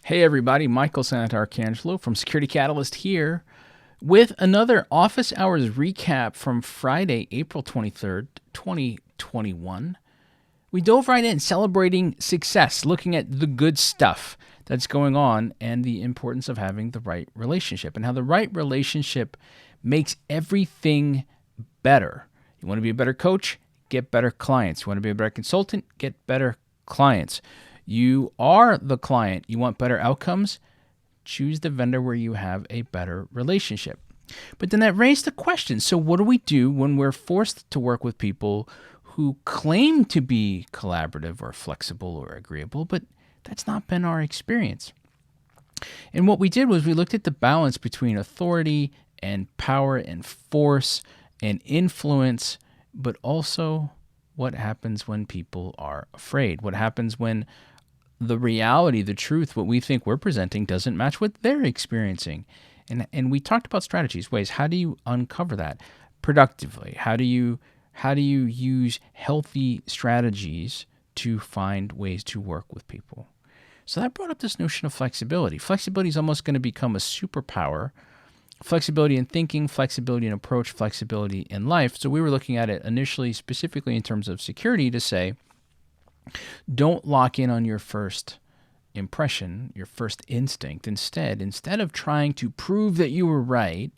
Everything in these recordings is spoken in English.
Hey everybody, Michael Santarcangelo from Security Catalyst here with another office hours recap from Friday, April 23rd, 2021. We dove right in celebrating success, looking at the good stuff that's going on and the importance of having the right relationship and how the right relationship makes everything better. You want to be a better coach? Get better clients. You want to be a better consultant? Get better clients. You are the client. You want better outcomes? Choose the vendor where you have a better relationship. But then that raised the question, so what do we do when we're forced to work with people who claim to be collaborative or flexible or agreeable, but that's not been our experience? And what we did was we looked at the balance between authority and power and force and influence, but also what happens when people are afraid. What happens when the reality, the truth, what we think we're presenting doesn't match what they're experiencing. And we talked about strategies, ways. How do you uncover that productively? How do you use healthy strategies to find ways to work with people? So that brought up this notion of flexibility. Flexibility is almost going to become a superpower. Flexibility in thinking, flexibility in approach, flexibility in life. So we were looking at it initially specifically in terms of security to say, don't lock in on your first impression, your first instinct. Instead of trying to prove that you were right,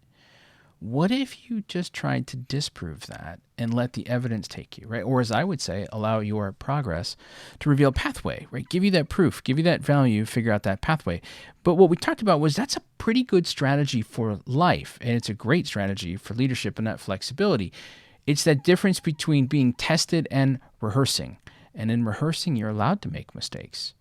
what if you just tried to disprove that and let the evidence take you, right? Or as I would say, allow your progress to reveal a pathway, right? Give you that proof, give you that value, figure out that pathway. But what we talked about was that's a pretty good strategy for life, and it's a great strategy for leadership and that flexibility. It's that difference between being tested and rehearsing. And in rehearsing, you're allowed to make mistakes,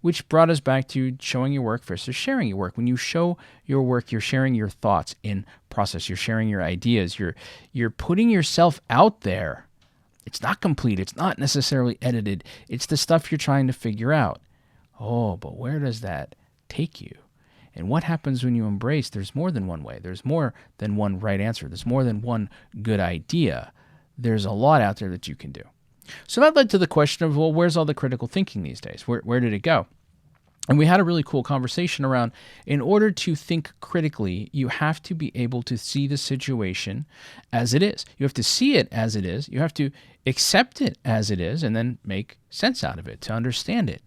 which brought us back to showing your work versus sharing your work. When you show your work, you're sharing your thoughts in process. You're sharing your ideas. You're putting yourself out there. It's not complete. It's not necessarily edited. It's the stuff you're trying to figure out. Oh, but where does that take you? And what happens when you embrace there's more than one way? There's more than one right answer. There's more than one good idea. There's a lot out there that you can do. So that led to the question of, well, where's all the critical thinking these days? Where did it go? And we had a really cool conversation around, in order to think critically, you have to be able to see the situation as it is. You have to see it as it is. You have to accept it as it is and then make sense out of it to understand it.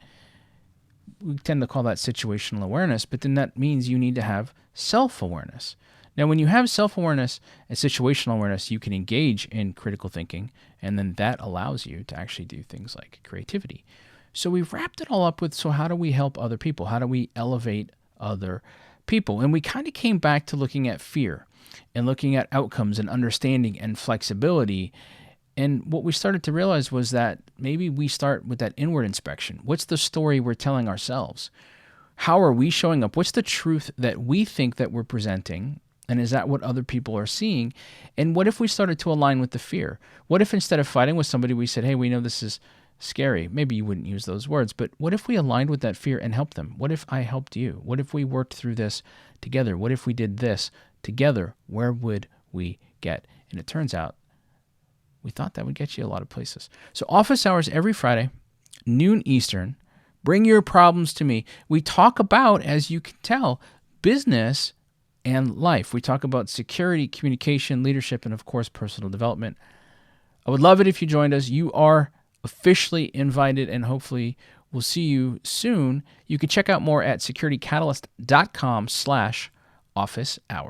We tend to call that situational awareness, but then that means you need to have self-awareness. Now, when you have self-awareness and situational awareness, you can engage in critical thinking, and then that allows you to actually do things like creativity. So we've wrapped it all up with, so how do we help other people? How do we elevate other people? And we kind of came back to looking at fear and looking at outcomes and understanding and flexibility. And what we started to realize was that maybe we start with that inward inspection. What's the story we're telling ourselves? How are we showing up? What's the truth that we think that we're presenting? And is that what other people are seeing? And what if we started to align with the fear? What if instead of fighting with somebody, we said, hey, we know this is scary. Maybe you wouldn't use those words, but what if we aligned with that fear and helped them? What if I helped you? What if we worked through this together? What if we did this together? Where would we get? And it turns out we thought that would get you a lot of places. So office hours every Friday, noon Eastern. Bring your problems to me. We talk about, as you can tell, business and life. We talk about security, communication, leadership, and of course, personal development. I would love it if you joined us. You are officially invited, and hopefully we'll see you soon. You can check out more at securitycatalyst.com/office hours.